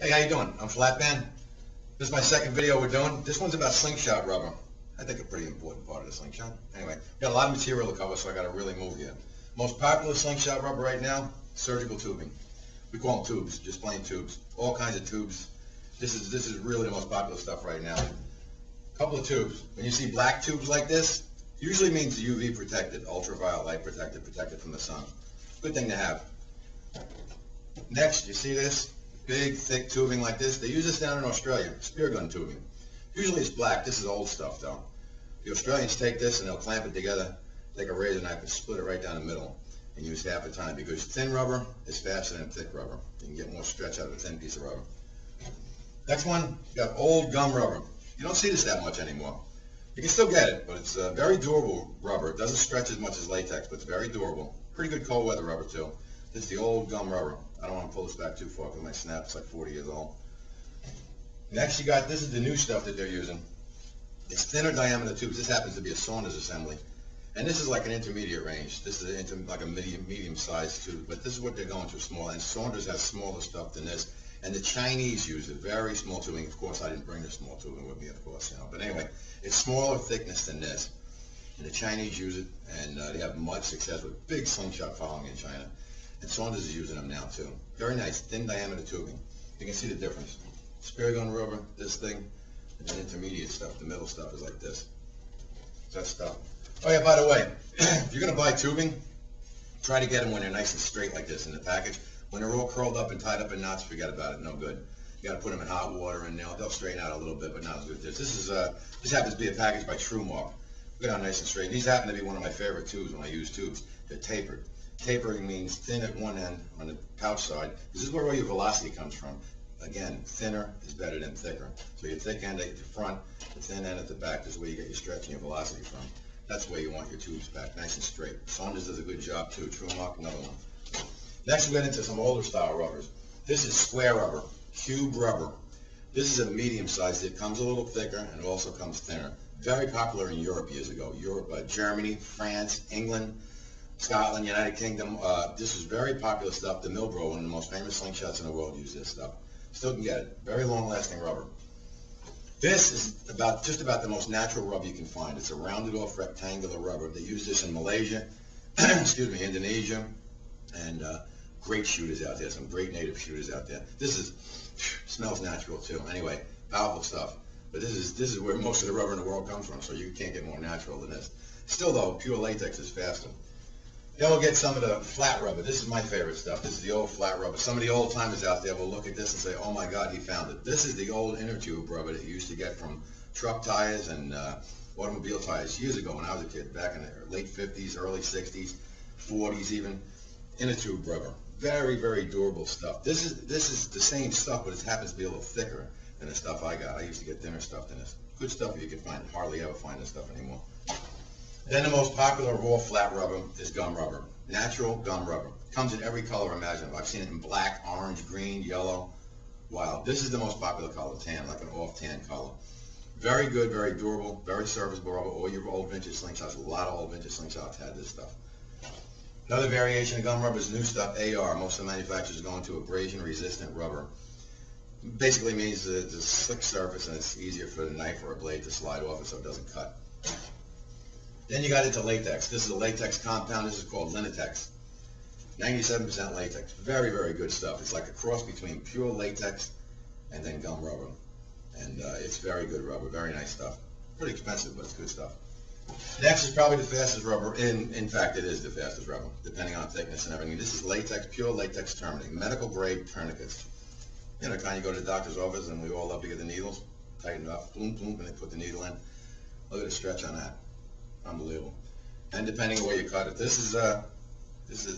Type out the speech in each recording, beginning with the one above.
Hey, how you doing? I'm Flatband. This is my second video we're doing. This one's about slingshot rubber. I think a pretty important part of the slingshot. Anyway, got a lot of material to cover, so I got to really move here. Most popular slingshot rubber right now, surgical tubing. We call them tubes, just plain tubes. All kinds of tubes. This is really the most popular stuff right now. Couple of tubes. When you see black tubes like this, usually means UV protected, ultraviolet light protected, protected from the sun. Good thing to have. Next, you see this? Big, thick tubing like this. They use this down in Australia, spear gun tubing. Usually it's black. This is old stuff, though. The Australians take this and they'll clamp it together, take a razor knife and split it right down the middle and use half the time, because thin rubber is faster than thick rubber. You can get more stretch out of a thin piece of rubber. Next one, you got old gum rubber. You don't see this that much anymore. You can still get it, but it's very durable rubber. It doesn't stretch as much as latex, but it's very durable. Pretty good cold weather rubber, too. This is the old gum rubber. I don't want to pull this back too far because my snap's like 40 years old. Next you got, this is the new stuff that they're using. It's thinner diameter tubes. This happens to be a Saunders assembly. And this is like an intermediate range. This is like a medium sized tube. But this is what they're going to, small. And Saunders has smaller stuff than this. And the Chinese use it, very small tubing. Of course, I didn't bring the small tubing with me, of course, you know. But anyway, it's smaller thickness than this. And the Chinese use it, and they have much success with big slingshot following in China. And Saunders is using them now too. Very nice, thin diameter tubing. You can see the difference. Spear gun rubber, this thing, and then intermediate stuff. The middle stuff is like this. That stuff. Oh yeah, by the way, if you're going to buy tubing, try to get them when they're nice and straight like this in the package. When they're all curled up and tied up in knots, forget about it, no good. You got to put them in hot water and they'll straighten out a little bit, but not as good as this. This happens to be a package by Trumark. Look how nice and straight. These happen to be one of my favorite tubes when I use tubes. They're tapered. Tapering means thin at one end on the pouch side. This is where all your velocity comes from. Again, thinner is better than thicker. So your thick end at the front, the thin end at the back, this is where you get your stretch and your velocity from. That's where you want your tubes back, nice and straight. Saunders does a good job too. Trumark, another one. Next we get into some older style rubbers. This is square rubber, cube rubber. This is a medium size. It comes a little thicker and also comes thinner. Very popular in Europe years ago. Europe, Germany, France, England, Scotland, United Kingdom. This is very popular stuff. The Milbro, one of the most famous slingshots in the world, use this stuff. Still can get it. Very long-lasting rubber. This is just about the most natural rubber you can find. It's a rounded-off rectangular rubber. They use this in Malaysia, excuse me, Indonesia, and great shooters out there. Some great native shooters out there. This smells natural too. Anyway, powerful stuff. But this is where most of the rubber in the world comes from, so you can't get more natural than this. Still though, pure latex is faster. Then we'll get some of the flat rubber. This is my favorite stuff. This is the old flat rubber. Some of the old timers out there will look at this and say, oh my God, he found it. This is the old inner tube rubber that you used to get from truck tires and automobile tires years ago when I was a kid, back in the late 50s, early 60s, 40s even. Inner tube rubber. Very, very durable stuff. This is the same stuff, but it happens to be a little thicker than the stuff I got. I used to get thinner stuff than this. Good stuff if you can find it. Hardly ever find this stuff anymore. Then the most popular of all flat rubber is gum rubber. Natural gum rubber. Comes in every color imaginable. I've seen it in black, orange, green, yellow. Wow. This is the most popular color, tan, like an off tan color. Very good, very durable, very serviceable rubber. All your old vintage slingshots, a lot of old vintage slingshots had this stuff. Another variation of gum rubber is new stuff, AR. Most of the manufacturers are going to abrasion resistant rubber. Basically means that it's a slick surface and it's easier for the knife or a blade to slide off it so it doesn't cut. Then you got into latex. This is a latex compound. This is called Linitex. 97% latex. Very, very good stuff. It's like a cross between pure latex and then gum rubber. And it's very good rubber. Very nice stuff. Pretty expensive, but it's good stuff. Next is probably the fastest rubber. In fact, it is the fastest rubber, depending on thickness and everything. This is latex, pure latex tourniquet. Medical grade tourniquets. You know, kind of go to the doctor's office and we all love to get the needles. Tighten up, boom, boom, and they put the needle in. Look at the stretch on that. Unbelievable. And depending on where you cut it, this is a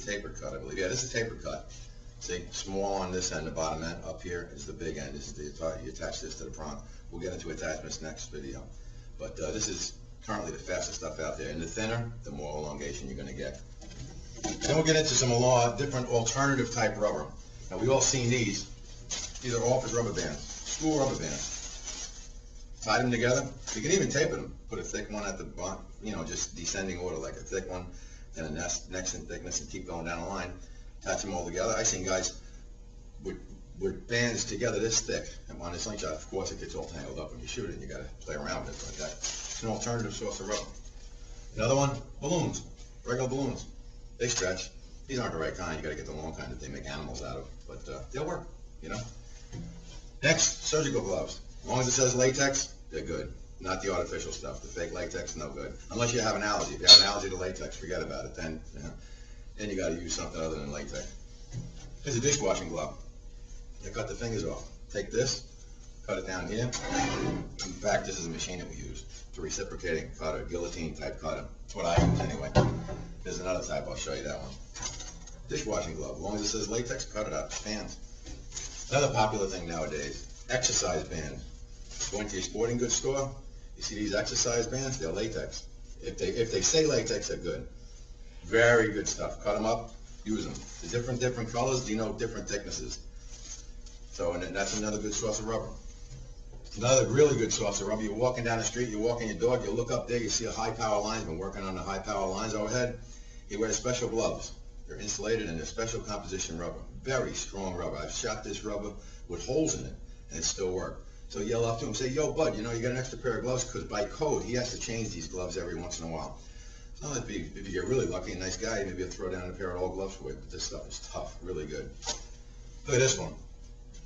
tapered cut, I believe. Yeah, this is a tapered cut. See, small on this end, the bottom end. Up here is the big end. This is you attach this to the prong. We'll get into attachments next video. But this is currently the fastest stuff out there. And the thinner, the more elongation you're going to get. Then we'll get into some different alternative type rubber. Now we've all seen these. These are office rubber bands, school rubber bands. Tie them together. You can even tape them. Put a thick one at the bottom, you know, just descending order, like a thick one, then a next in thickness, and keep going down the line. Attach them all together. I've seen guys with with bands together this thick. And on the slingshot, of course, it gets all tangled up when you shoot it, and you got to play around with it like that. It's an alternative source of rubber. Another one, balloons, regular balloons. They stretch. These aren't the right kind. You got to get the long kind that they make animals out of, but they'll work, you know. Next, surgical gloves. As long as it says latex, they're good. Not the artificial stuff. The fake latex, no good. Unless you have an allergy. If you have an allergy to latex, forget about it. Then you got to use something other than latex. Here's a dishwashing glove. You cut the fingers off. Take this, cut it down here. In fact, this is a machine that we use. It's a reciprocating cutter, guillotine type cutter. That's what I use anyway. There's another type, I'll show you that one. Dishwashing glove. As long as it says latex, cut it out. Fans. Another popular thing nowadays, exercise bands. Go into your sporting goods store, you see these exercise bands, they're latex. If they say latex, they're good. Very good stuff. Cut them up, use them. The different colors denote different thicknesses. So, and that's another good source of rubber. Another really good source of rubber, you're walking down the street, you're walking your dog, you look up there, you see a high power linesman working on the high power lines overhead. He wears special gloves. They're insulated and they're special composition rubber. Very strong rubber. I've shot this rubber with holes in it and it still worked. So yell up to him, say, yo, bud, you know, you got an extra pair of gloves, because by code, he has to change these gloves every once in a while. So if you get really lucky, a nice guy, maybe you'll throw down a pair of old gloves for you, but this stuff is tough, really good. Look at this one.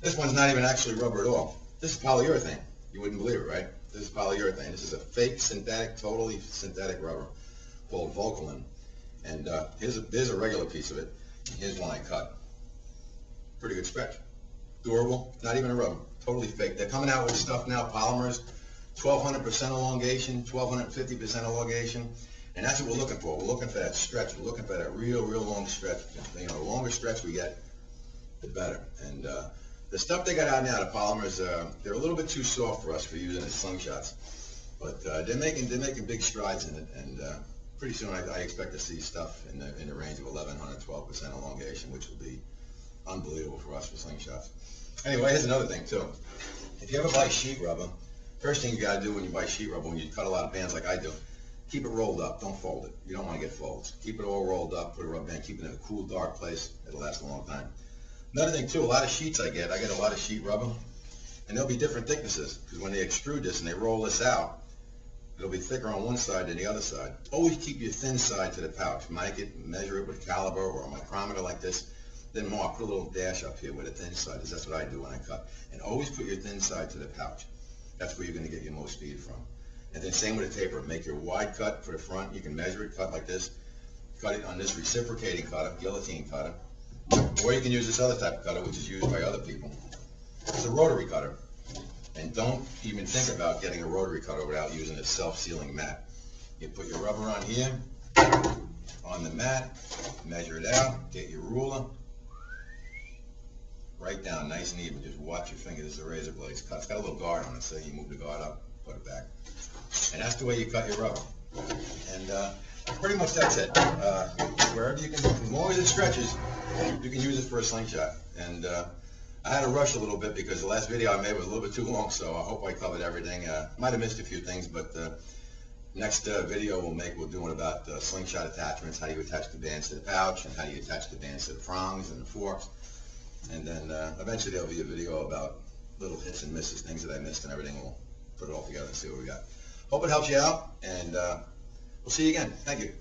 This one's not even actually rubber at all. This is polyurethane. You wouldn't believe it, right? This is polyurethane. This is a fake synthetic, totally synthetic rubber called Vulcalan. And here's a regular piece of it. Here's one I cut. Pretty good stretch. Durable, not even a rubber. Totally fake. They're coming out with stuff now, polymers, 1,200% elongation, 1,250% elongation, and that's what we're looking for. We're looking for that stretch. We're looking for that real long stretch. You know, the longer stretch we get, the better. And the stuff they got out now, the polymers, they're a little bit too soft for us for using as slingshots, but they're making big strides in it, and pretty soon I expect to see stuff in the range of 1,100, 12% elongation, which will be unbelievable for us for slingshots. Anyway, here's another thing too. If you ever buy sheet rubber, first thing you got to do when you buy sheet rubber, when you cut a lot of bands like I do, keep it rolled up. Don't fold it. You don't want to get folds. Keep it all rolled up. Put a rubber band. Keep it in a cool, dark place. It'll last a long time. Another thing too, a lot of sheets I get a lot of sheet rubber, and there'll be different thicknesses, because when they extrude this and they roll this out, it'll be thicker on one side than the other side. Always keep your thin side to the pouch. Measure it with caliber or a micrometer like this. Then mark, put a little dash up here where the thin side is. That's what I do when I cut. And always put your thin side to the pouch. That's where you're going to get your most speed from. And then same with a taper. Make your wide cut for the front. You can measure it, cut like this. Cut it on this reciprocating cutter, guillotine cutter. Or you can use this other type of cutter, which is used by other people. It's a rotary cutter. And don't even think about getting a rotary cutter without using a self-sealing mat. You put your rubber on here, on the mat, measure it out, get your ruler, right down nice and even. Just watch your fingers as the razor blades cut. It's got a little guard on it, so you move the guard up, put it back. And that's the way you cut your rubber. And pretty much that's it. Wherever you can, as long as it stretches, you can use it for a slingshot. And I had to rush a little bit because the last video I made was a little bit too long, so I hope I covered everything. Might have missed a few things, but next video we'll do one about slingshot attachments, how do you attach the bands to the pouch, and how do you attach the bands to the prongs and the forks. And then eventually there'll be a video about little hits and misses, things that I missed and everything. We'll put it all together and see what we got. Hope it helps you out, and we'll see you again. Thank you.